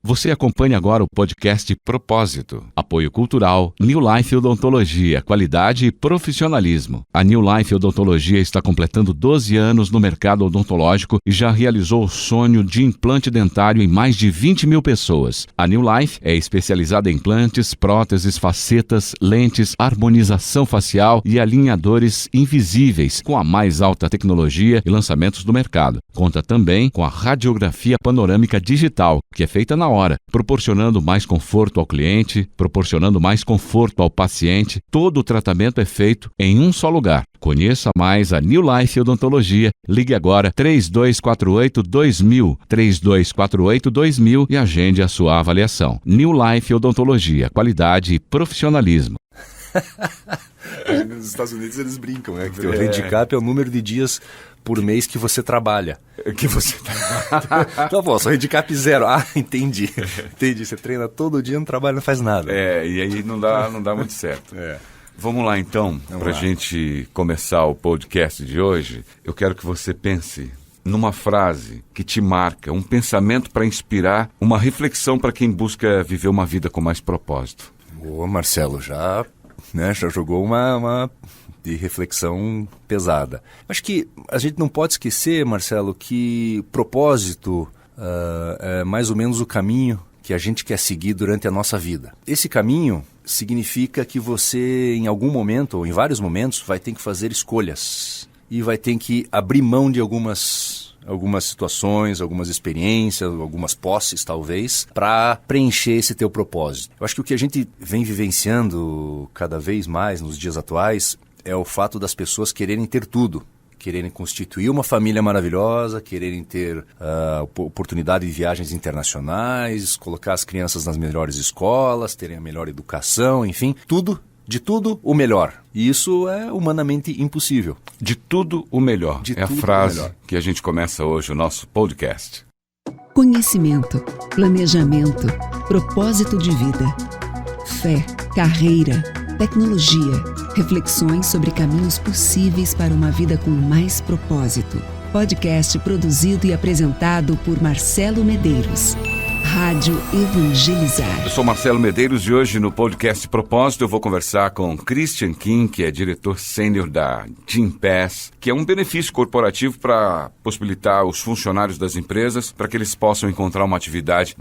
Você acompanha agora o podcast Propósito. Apoio cultural, New Life Odontologia, qualidade e profissionalismo. A New Life Odontologia está completando 12 anos no mercado odontológico e já realizou o sonho de implante dentário em mais de 20 mil pessoas. A New Life é especializada em implantes, próteses, facetas, lentes, harmonização facial e alinhadores invisíveis, com a mais alta tecnologia e lançamentos do mercado. Conta também com a radiografia panorâmica digital, que é feita na hora, proporcionando mais conforto ao cliente, proporcionando mais conforto ao paciente. Todo o tratamento é feito em um só lugar. Conheça mais a New Life Odontologia. Ligue agora 3248-2000, 3248-2000 e agende a sua avaliação. New Life Odontologia, qualidade e profissionalismo. Nos Estados Unidos eles brincam, né? Que o handicap é o número de dias por mês que você trabalha. Então, pô, só handicap 0. Ah, entendi. Você treina todo dia, não trabalha, não faz nada. E aí não dá muito certo. Vamos lá então, para a gente começar o podcast de hoje. Eu quero que você pense numa frase que te marca, um pensamento para inspirar, uma reflexão para quem busca viver uma vida com mais propósito. Boa, Marcelo, já jogou uma de reflexão pesada. Acho que a gente não pode esquecer, Marcelo, que propósito é mais ou menos o caminho que a gente quer seguir durante a nossa vida. Esse caminho significa que você, em algum momento, ou em vários momentos, vai ter que fazer escolhas e vai ter que abrir mão de algumas situações, algumas experiências, algumas posses, talvez, para preencher esse teu propósito. Eu acho que o que a gente vem vivenciando cada vez mais nos dias atuais é o fato das pessoas quererem ter tudo. Quererem constituir uma família maravilhosa, quererem ter oportunidade de viagens internacionais, colocar as crianças nas melhores escolas, terem a melhor educação, enfim, tudo. De tudo, o melhor. E isso é humanamente impossível. De tudo, o melhor. É a frase que a gente começa hoje o nosso podcast. Conhecimento, planejamento, propósito de vida, fé, carreira, tecnologia, reflexões sobre caminhos possíveis para uma vida com mais propósito. Podcast produzido e apresentado por Marcelo Medeiros. Rádio Evangelizar. Eu sou Marcelo Medeiros e hoje no podcast Propósito eu vou conversar com Christian Kim, que é diretor sênior da Gympass, que é um benefício corporativo para possibilitar os funcionários das empresas para que eles possam encontrar uma atividade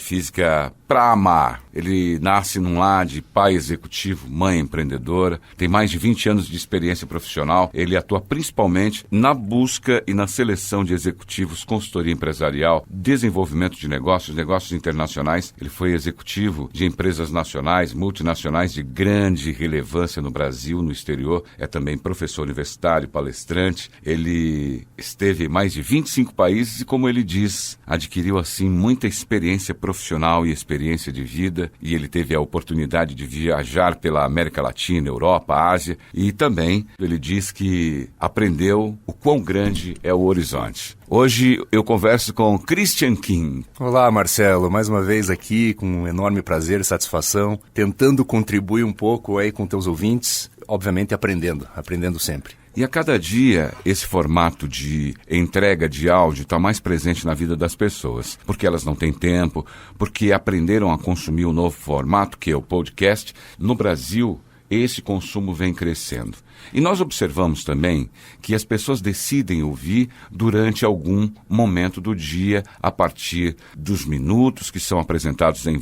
física para amar. Ele nasce num lar de pai executivo, mãe empreendedora, tem mais de 20 anos de experiência profissional. Ele atua principalmente na busca e na seleção de executivos, consultoria empresarial, desenvolvimento de negócios internacionais. Ele foi executivo de empresas nacionais, multinacionais de grande relevância no Brasil, no exterior. É também professor universitário, palestrante. Ele esteve em mais de 25 países e, como ele diz, adquiriu assim muita experiência profissional e experiência de vida. E ele teve a oportunidade de viajar pela América Latina, Europa, Ásia. E também ele diz que aprendeu o quão grande é o horizonte. Hoje eu converso com Christian Kim. Olá, Marcelo, mais uma vez aqui com um enorme prazer e satisfação, tentando contribuir um pouco aí com teus ouvintes, obviamente aprendendo sempre. E a cada dia, esse formato de entrega de áudio está mais presente na vida das pessoas, porque elas não têm tempo, porque aprenderam a consumir o novo formato, que é o podcast. No Brasil, esse consumo vem crescendo. E nós observamos também que as pessoas decidem ouvir durante algum momento do dia, a partir dos minutos que são apresentados em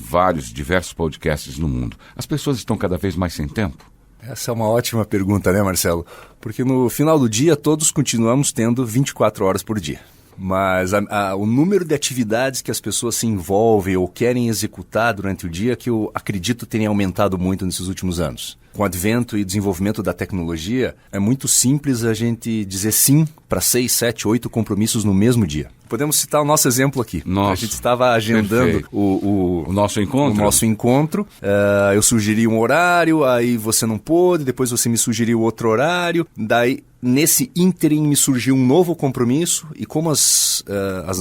diversos podcasts no mundo. As pessoas estão cada vez mais sem tempo? Essa é uma ótima pergunta, né, Marcelo? Porque no final do dia todos continuamos tendo 24 horas por dia. Mas o número de atividades que as pessoas se envolvem ou querem executar durante o dia, que eu acredito tenha aumentado muito nesses últimos anos. Com o advento e desenvolvimento da tecnologia, é muito simples a gente dizer sim para 6, 7, 8 compromissos no mesmo dia. Podemos citar o nosso exemplo aqui. A gente estava agendando o nosso encontro. Eu sugeri um horário, aí você não pôde, depois você me sugeriu outro horário, daí nesse ínterim me surgiu um novo compromisso e como as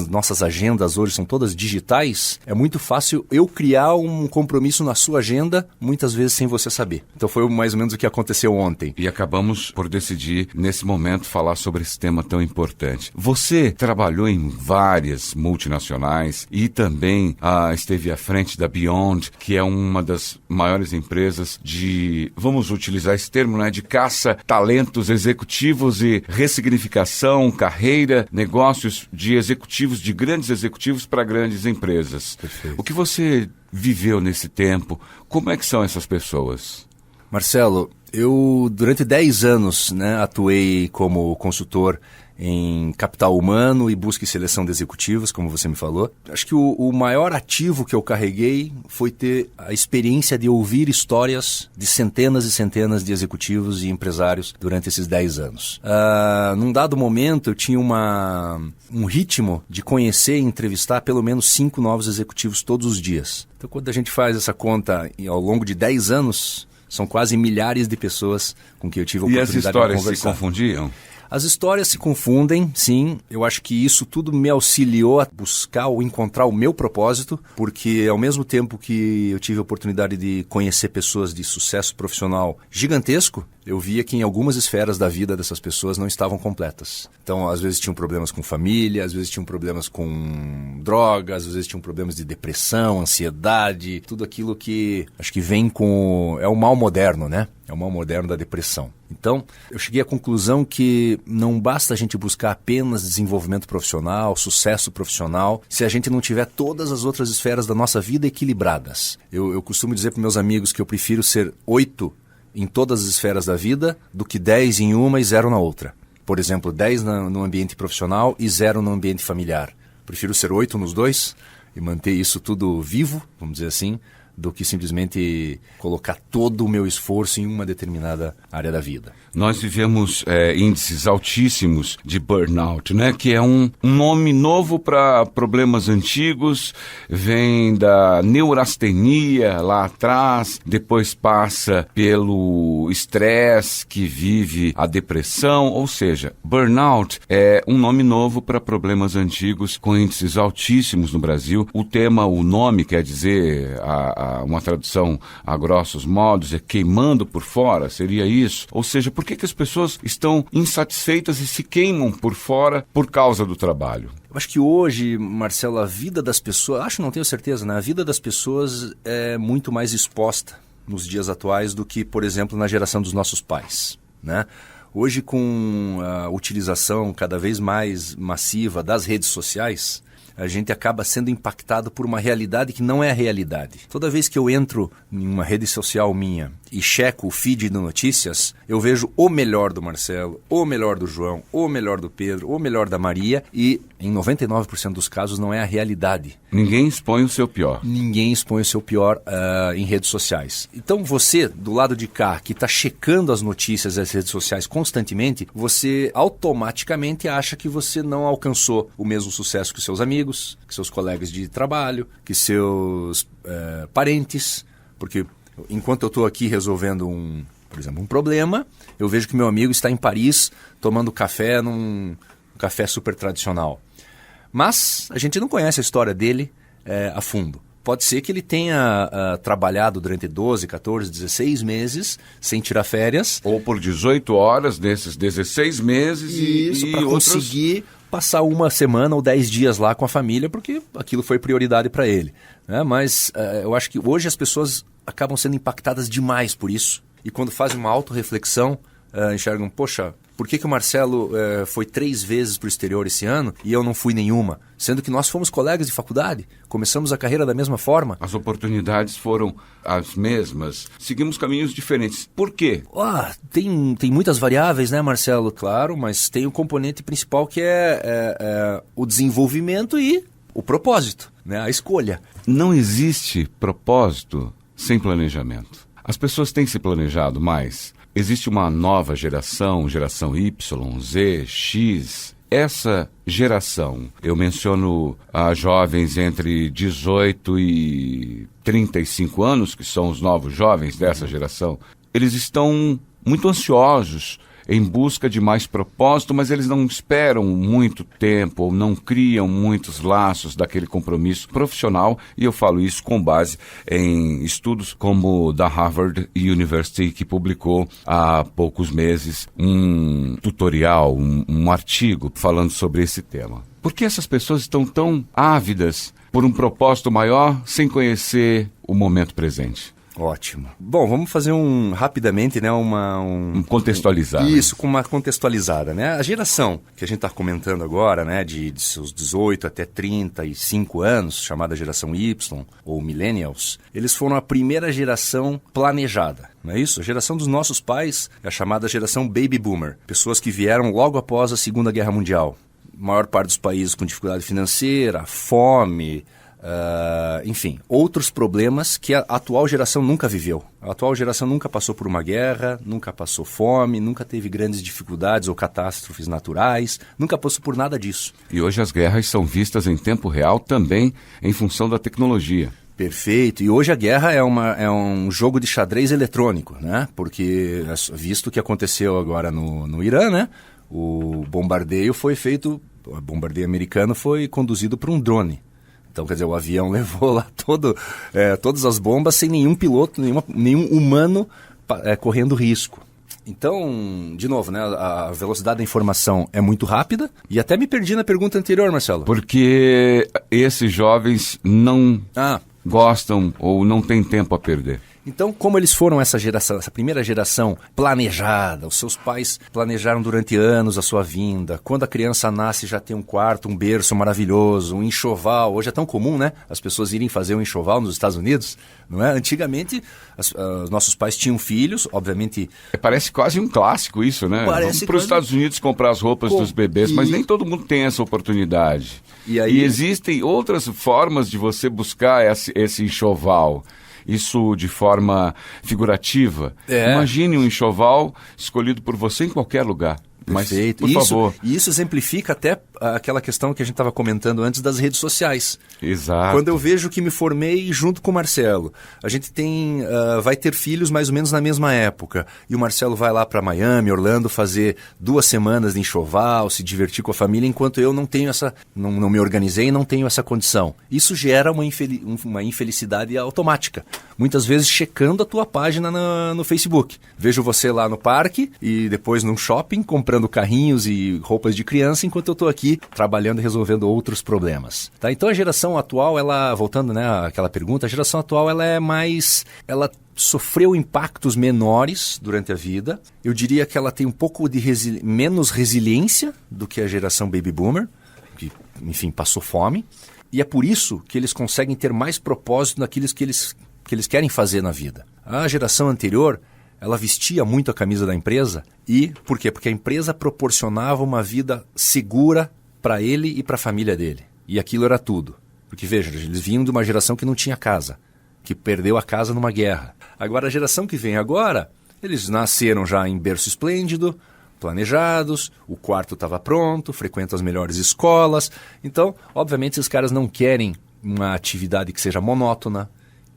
nossas agendas hoje são todas digitais, é muito fácil eu criar um compromisso na sua agenda, muitas vezes sem você saber. Então foi mais ou menos o que aconteceu ontem. E acabamos por decidir, nesse momento, falar sobre esse tema tão importante. Você trabalhou em várias multinacionais e também esteve à frente da Beyond, que é uma das maiores empresas de, vamos utilizar esse termo, né, de caça, talentos executivos e ressignificação, carreira, negócios de executivos, de grandes executivos para grandes empresas. Perfeito. O que você viveu nesse tempo? Como é que são essas pessoas? Marcelo, eu durante 10 anos, né, atuei como consultor em capital humano e busca e seleção de executivos, como você me falou. Acho que o maior ativo que eu carreguei foi ter a experiência de ouvir histórias de centenas e centenas de executivos e empresários durante esses 10 anos. Num dado momento, eu tinha um ritmo de conhecer e entrevistar pelo menos 5 novos executivos todos os dias. Então, quando a gente faz essa conta ao longo de 10 anos, são quase milhares de pessoas com quem eu tive a oportunidade de conversar. E as histórias se confundiam? As histórias se confundem, sim. Eu acho que isso tudo me auxiliou a buscar ou encontrar o meu propósito, porque ao mesmo tempo que eu tive a oportunidade de conhecer pessoas de sucesso profissional gigantesco, eu via que em algumas esferas da vida dessas pessoas não estavam completas. Então, às vezes tinham problemas com família, às vezes tinham problemas com drogas, às vezes tinham problemas de depressão, ansiedade, tudo aquilo que acho que vem com... É o mal moderno, né? É o mal moderno da depressão. Então, eu cheguei à conclusão que não basta a gente buscar apenas desenvolvimento profissional, sucesso profissional, se a gente não tiver todas as outras esferas da nossa vida equilibradas. Eu costumo dizer para meus amigos que eu prefiro ser 8 em todas as esferas da vida do que 10 em uma e 0 na outra. Por exemplo, 10 no ambiente profissional e 0 no ambiente familiar. Prefiro ser 8 nos dois e manter isso tudo vivo, vamos dizer assim, do que simplesmente colocar todo o meu esforço em uma determinada área da vida. Nós vivemos índices altíssimos de burnout, né? Que é um nome novo para problemas antigos, vem da neurastenia lá atrás, depois passa pelo estresse que vive a depressão, ou seja, burnout é um nome novo para problemas antigos com índices altíssimos no Brasil. O nome quer dizer, uma tradução a grossos modos, é queimando por fora, seria isso? Ou seja, por que as pessoas estão insatisfeitas e se queimam por fora por causa do trabalho? Eu acho que hoje, Marcelo, a vida das pessoas, não tenho certeza, né? A vida das pessoas é muito mais exposta nos dias atuais do que, por exemplo, na geração dos nossos pais, né? Hoje, com a utilização cada vez mais massiva das redes sociais, a gente acaba sendo impactado por uma realidade que não é a realidade. Toda vez que eu entro em uma rede social minha e checo o feed de notícias, eu vejo o melhor do Marcelo, o melhor do João, o melhor do Pedro, o melhor da Maria e, em 99% dos casos, não é a realidade. Ninguém expõe o seu pior. Ninguém expõe o seu pior em redes sociais. Então você, do lado de cá, que está checando as notícias das redes sociais constantemente, você automaticamente acha que você não alcançou o mesmo sucesso que seus amigos, que seus colegas de trabalho, que seus parentes, porque enquanto eu estou aqui resolvendo por exemplo, um problema, eu vejo que meu amigo está em Paris tomando café num café super tradicional. Mas a gente não conhece a história dele a fundo. Pode ser que ele tenha trabalhado durante 12, 14, 16 meses sem tirar férias. Ou por 18 horas desses 16 meses Isso, para conseguir passar uma semana ou 10 dias lá com a família, porque aquilo foi prioridade para ele, né? Mas eu acho que hoje as pessoas acabam sendo impactadas demais por isso. E quando fazem uma autorreflexão, enxergam, poxa, por que o Marcelo foi 3 vezes para o exterior esse ano e eu não fui nenhuma? Sendo que nós fomos colegas de faculdade, começamos a carreira da mesma forma. As oportunidades foram as mesmas, seguimos caminhos diferentes. Por quê? Tem muitas variáveis, né, Marcelo? Claro, mas tem o componente principal que é o desenvolvimento e o propósito, né? A escolha. Não existe propósito sem planejamento. As pessoas têm se planejado mais. Existe uma nova geração Y, Z, X. Essa geração, eu menciono a jovens entre 18 e 35 anos, que são os novos jovens dessa geração, eles estão muito ansiosos em busca de mais propósito, mas eles não esperam muito tempo ou não criam muitos laços daquele compromisso profissional, e eu falo isso com base em estudos como o da Harvard University, que publicou há poucos meses um tutorial, um artigo falando sobre esse tema. Por que essas pessoas estão tão ávidas por um propósito maior sem conhecer o momento presente? Ótimo. Bom, vamos fazer rapidamente, né, um contextualizar. Isso, com uma contextualizada, né? A geração que a gente está comentando agora, né, de seus 18 até 35 anos, chamada geração Y, ou Millennials, eles foram a primeira geração planejada, não é isso? A geração dos nossos pais é a chamada geração Baby Boomer, pessoas que vieram logo após a Segunda Guerra Mundial. A maior parte dos países com dificuldade financeira, fome... enfim, outros problemas que a atual geração nunca viveu. A atual geração nunca passou por uma guerra, nunca passou fome, nunca teve grandes dificuldades ou catástrofes naturais, nunca passou por nada disso. E hoje as guerras são vistas em tempo real também em função da tecnologia. Perfeito. E hoje a guerra é um jogo de xadrez eletrônico, né? Porque, visto o que aconteceu agora no Irã, né? O bombardeio americano foi conduzido por um drone. Então, quer dizer, o avião levou lá todas as bombas sem nenhum piloto, nenhum humano correndo risco. Então, de novo, né, a velocidade da informação é muito rápida. E até me perdi na pergunta anterior, Marcelo. Porque esses jovens não gostam ou não têm tempo a perder. Então, como eles foram essa primeira geração planejada, os seus pais planejaram durante anos a sua vinda. Quando a criança nasce já tem um quarto, um berço maravilhoso, um enxoval. Hoje é tão comum, né? As pessoas irem fazer um enxoval nos Estados Unidos, não é? Antigamente, nossos pais tinham filhos, obviamente... Parece quase um clássico isso, né? Vamos para os Estados Unidos comprar as roupas dos bebês, mas nem todo mundo tem essa oportunidade. E existem outras formas de você buscar esse enxoval. Isso de forma figurativa. Imagine um enxoval escolhido por você em qualquer lugar. Perfeito. Mas, por favor. Isso exemplifica até aquela questão que a gente estava comentando antes das redes sociais. Exato. Quando eu vejo que me formei junto com o Marcelo, a gente vai ter filhos mais ou menos na mesma época, e o Marcelo vai lá para Miami, Orlando, fazer 2 semanas de enxoval, se divertir com a família, enquanto eu não tenho não me organizei e não tenho essa condição. Isso gera uma infelicidade automática. Muitas vezes checando a tua página no Facebook. Vejo você lá no parque e depois num shopping comprando carrinhos e roupas de criança, enquanto eu estou aqui trabalhando e resolvendo outros problemas. Tá? Então a geração atual, voltando, né, àquela pergunta, a geração atual ela sofreu impactos menores durante a vida. Eu diria que ela tem um pouco de menos resiliência do que a geração Baby Boomer, que, enfim, passou fome. E é por isso que eles conseguem ter mais propósito naquilo que eles querem fazer na vida. A geração anterior, ela vestia muito a camisa da empresa. E por quê? Porque a empresa proporcionava uma vida segura para ele e para a família dele. E aquilo era tudo. Porque, veja, eles vinham de uma geração que não tinha casa, que perdeu a casa numa guerra. Agora, a geração que vem agora, eles nasceram já em berço esplêndido, planejados, o quarto estava pronto, frequentam as melhores escolas. Então, obviamente, esses caras não querem uma atividade que seja monótona,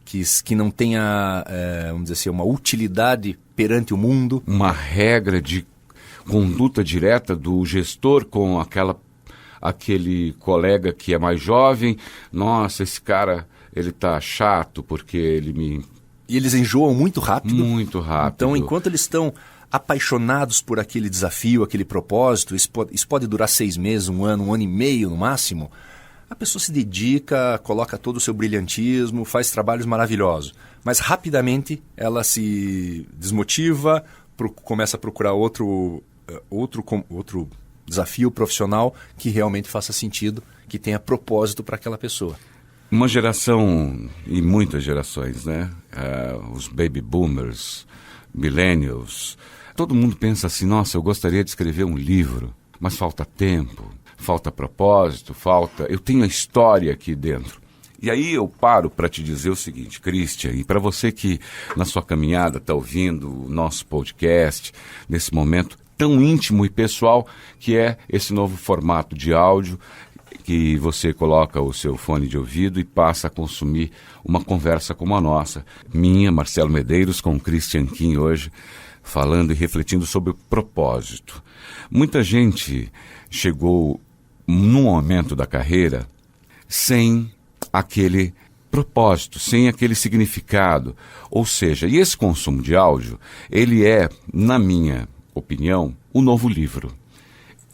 que não tenha, vamos dizer assim, uma utilidade perante o mundo. Uma regra de conduta direta do gestor com aquele colega que é mais jovem. Nossa, esse cara, ele tá chato porque ele me... E eles enjoam muito rápido. Muito rápido. Então, enquanto eles estão apaixonados por aquele desafio, aquele propósito, isso pode durar 6 meses, 1 ano, 1 ano e meio no máximo, a pessoa se dedica, coloca todo o seu brilhantismo, faz trabalhos maravilhosos. Mas rapidamente ela se desmotiva, começa a procurar outro desafio profissional que realmente faça sentido, que tenha propósito para aquela pessoa. Uma geração, e muitas gerações, né? Os baby boomers, millennials, todo mundo pensa assim, nossa, eu gostaria de escrever um livro, mas falta tempo. Falta propósito, eu tenho a história aqui dentro. E aí eu paro para te dizer o seguinte, Christian, e para você que na sua caminhada está ouvindo o nosso podcast, nesse momento tão íntimo e pessoal que é esse novo formato de áudio, que você coloca o seu fone de ouvido e passa a consumir uma conversa como a nossa. Minha, Marcelo Medeiros, com o Christian Kim hoje, falando e refletindo sobre o propósito. Muita gente chegou num momento da carreira sem aquele propósito, sem aquele significado. Ou seja, e esse consumo de áudio, ele é, na minha opinião, o novo livro.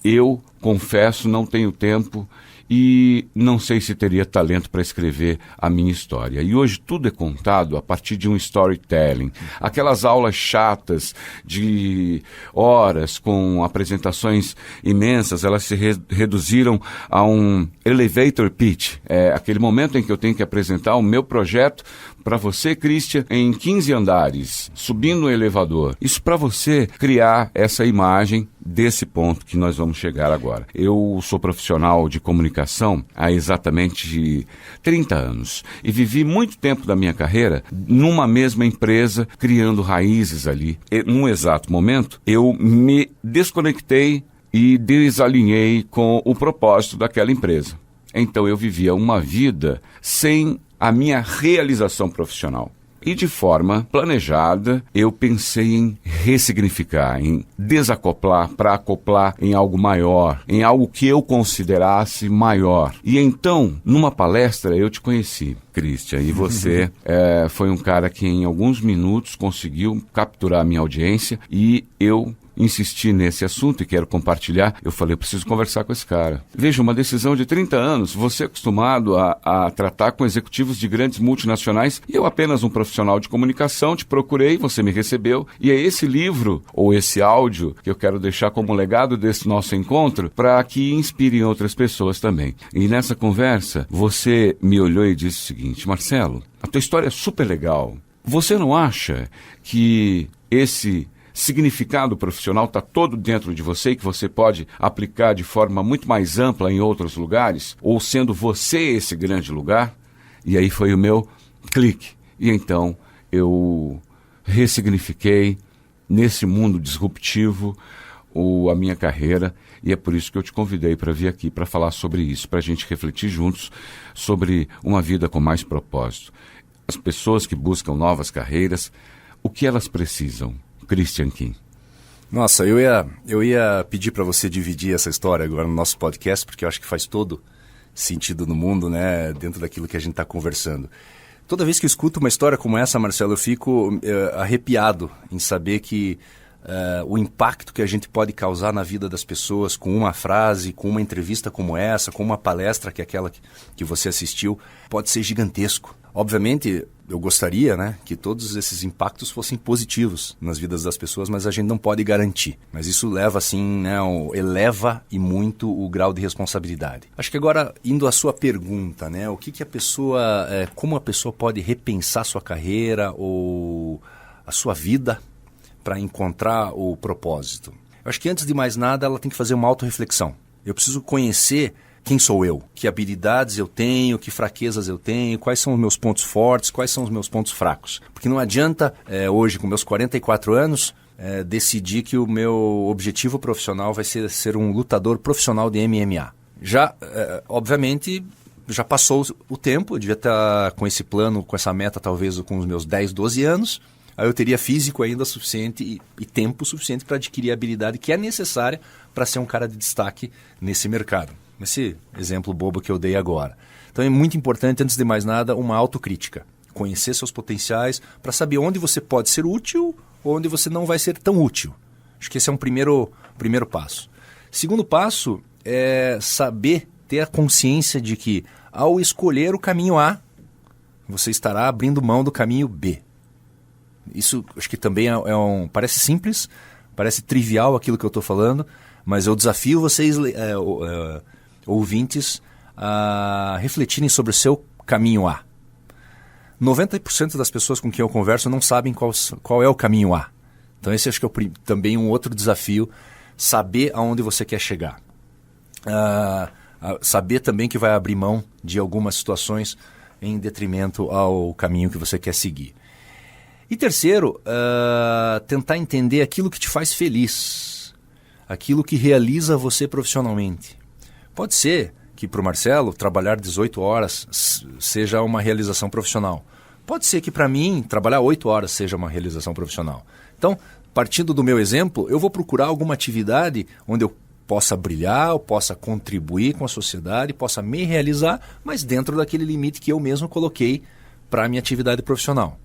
Eu, confesso, não tenho tempo e não sei se teria talento para escrever a minha história. E hoje tudo é contado a partir de um storytelling. Aquelas aulas chatas de horas com apresentações imensas, elas se reduziram a um elevator pitch. É aquele momento em que eu tenho que apresentar o meu projeto para você, Christian, em 15 andares, subindo um elevador. Isso para você criar essa imagem desse ponto que nós vamos chegar agora. Eu sou profissional de comunicação há exatamente 30 anos e vivi muito tempo da minha carreira numa mesma empresa, criando raízes ali. E, num exato momento, eu me desconectei e desalinhei com o propósito daquela empresa. Então eu vivia uma vida sem a minha realização profissional. E de forma planejada, eu pensei em ressignificar, em desacoplar para acoplar em algo maior, em algo que eu considerasse maior. E então, numa palestra, eu te conheci, Christian, e você foi um cara que em alguns minutos conseguiu capturar a minha audiência e eu insisti nesse assunto e quero compartilhar. Eu falei, eu preciso conversar com esse cara. Veja, uma decisão de 30 anos, você é acostumado a tratar com executivos de grandes multinacionais e eu apenas um profissional de comunicação, te procurei, você me recebeu e é esse livro ou esse áudio que eu quero deixar como legado desse nosso encontro para que inspirem outras pessoas também. E nessa conversa, você me olhou e disse o seguinte, Marcelo, a tua história é super legal. Você não acha que esse significado profissional está todo dentro de você e que você pode aplicar de forma muito mais ampla em outros lugares, ou sendo você esse grande lugar? E aí foi o meu clique. E então eu ressignifiquei nesse mundo disruptivo a minha carreira e é por isso que eu te convidei para vir aqui para falar sobre isso, para a gente refletir juntos sobre uma vida com mais propósito. As pessoas que buscam novas carreiras, o que elas precisam? Christian King. Nossa, eu ia pedir para você dividir essa história agora no nosso podcast, porque eu acho que faz todo sentido no mundo, né, dentro daquilo que a gente está conversando. Toda vez que eu escuto uma história como essa, Marcelo, eu fico arrepiado em saber que o impacto que a gente pode causar na vida das pessoas com uma frase, com uma entrevista como essa, com uma palestra que é aquela que você assistiu, pode ser gigantesco. Obviamente, eu gostaria, né, que todos esses impactos fossem positivos nas vidas das pessoas, mas a gente não pode garantir. Mas isso leva, assim, né, eleva e muito o grau de responsabilidade. Acho que agora, indo à sua pergunta, né, o que a pessoa, como a pessoa pode repensar sua carreira ou a sua vida para encontrar o propósito? Eu acho que antes de mais nada, ela tem que fazer uma autorreflexão. Eu preciso conhecer quem sou eu, que habilidades eu tenho, que fraquezas eu tenho, quais são os meus pontos fortes, quais são os meus pontos fracos. Porque não adianta, hoje, com meus 44 anos, decidir que o meu objetivo profissional vai ser um lutador profissional de MMA. Já, obviamente, já passou o tempo, eu devia estar com esse plano, com essa meta, talvez com os meus 10, 12 anos. Aí eu teria físico ainda suficiente e tempo suficiente para adquirir a habilidade que é necessária para ser um cara de destaque nesse mercado. Esse exemplo bobo que eu dei agora. Então é muito importante, antes de mais nada, uma autocrítica. Conhecer seus potenciais para saber onde você pode ser útil ou onde você não vai ser tão útil. Acho que esse é um primeiro passo. Segundo passo é saber, ter a consciência de que ao escolher o caminho A, você estará abrindo mão do caminho B. Isso acho que também parece simples, parece trivial aquilo que eu estou falando, mas eu desafio vocês, ouvintes, a refletirem sobre o seu caminho A. 90% das pessoas com quem eu converso não sabem qual é o caminho A. Então esse acho que é também um outro desafio, saber aonde você quer chegar. Saber também que vai abrir mão de algumas situações em detrimento ao caminho que você quer seguir. E terceiro, tentar entender aquilo que te faz feliz, aquilo que realiza você profissionalmente. Pode ser que para o Marcelo trabalhar 18 horas seja uma realização profissional. Pode ser que para mim trabalhar 8 horas seja uma realização profissional. Então, partindo do meu exemplo, eu vou procurar alguma atividade onde eu possa brilhar, eu possa contribuir com a sociedade, possa me realizar, mas dentro daquele limite que eu mesmo coloquei para a minha atividade profissional.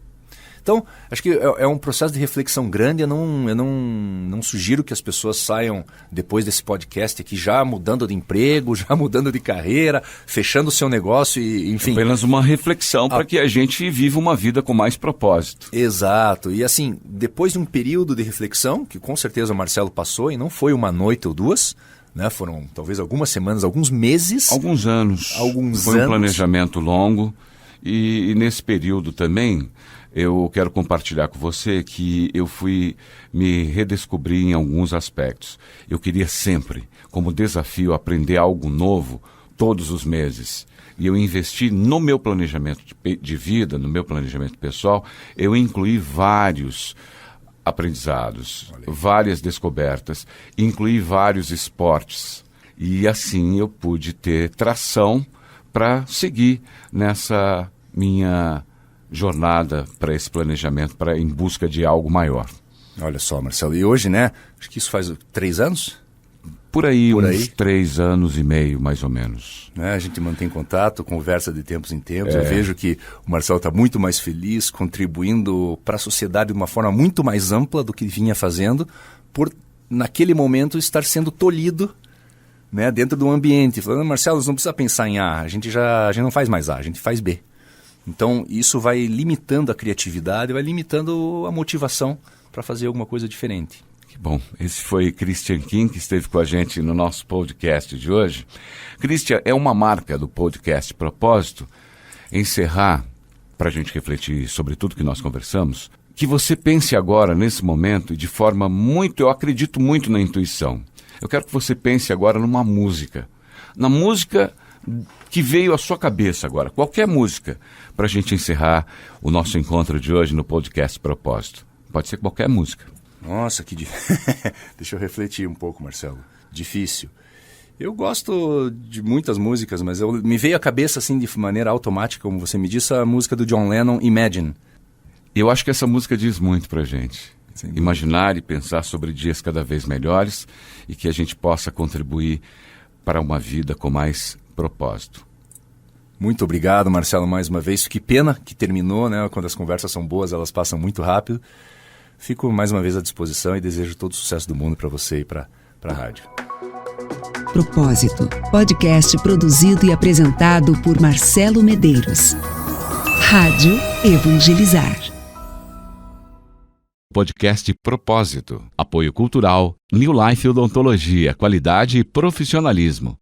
Então, acho que é um processo de reflexão grande. Eu não sugiro que as pessoas saiam depois desse podcast aqui já mudando de emprego, já mudando de carreira, fechando o seu negócio e enfim. Apenas uma reflexão para que a gente viva uma vida com mais propósito. Exato. E assim, depois de um período de reflexão, que com certeza o Marcelo passou, e não foi uma noite ou duas, né? Foram talvez algumas semanas, alguns meses. Alguns anos. Foi um planejamento longo e nesse período também... Eu quero compartilhar com você que eu fui me redescobrir em alguns aspectos. Eu queria sempre, como desafio, aprender algo novo todos os meses. E eu investi no meu planejamento de vida, no meu planejamento pessoal, eu incluí vários aprendizados, várias descobertas, incluí vários esportes. E assim eu pude ter tração para seguir nessa minha jornada para esse planejamento, em busca de algo maior. Olha só, Marcelo, e hoje, né, acho que isso faz 3 anos? Por aí, uns 3 anos e meio, mais ou menos. A gente mantém contato, conversa de tempos em tempos. Eu vejo que o Marcelo está muito mais feliz, contribuindo para a sociedade de uma forma muito mais ampla do que vinha fazendo, por, naquele momento, estar sendo tolhido, né, dentro do ambiente. Falando, Marcelo, você não precisa pensar em A, a gente não faz mais A, a gente faz B. Então, isso vai limitando a criatividade, vai limitando a motivação para fazer alguma coisa diferente. Que bom. Esse foi Christian King, que esteve com a gente no nosso podcast de hoje. Christian, é uma marca do podcast Propósito encerrar, para a gente refletir sobre tudo que nós conversamos, que você pense agora, nesse momento, e de forma eu acredito muito na intuição. Eu quero que você pense agora numa música. Na música que veio à sua cabeça agora, qualquer música, para a gente encerrar o nosso encontro de hoje no podcast Propósito. Pode ser qualquer música. Nossa, que difícil. Deixa eu refletir um pouco, Marcelo. Difícil. Eu gosto de muitas músicas, mas me veio à cabeça, assim, de maneira automática, como você me disse, a música do John Lennon, Imagine. Eu acho que essa música diz muito pra gente. Imaginar e pensar sobre dias cada vez melhores e que a gente possa contribuir para uma vida com mais propósito. Muito obrigado, Marcelo, mais uma vez. Que pena que terminou, né? Quando as conversas são boas, elas passam muito rápido. Fico mais uma vez à disposição e desejo todo o sucesso do mundo para você e para a rádio. Propósito, podcast produzido e apresentado por Marcelo Medeiros. Rádio Evangelizar. Podcast Propósito. Apoio cultural, New Life Odontologia, qualidade e profissionalismo.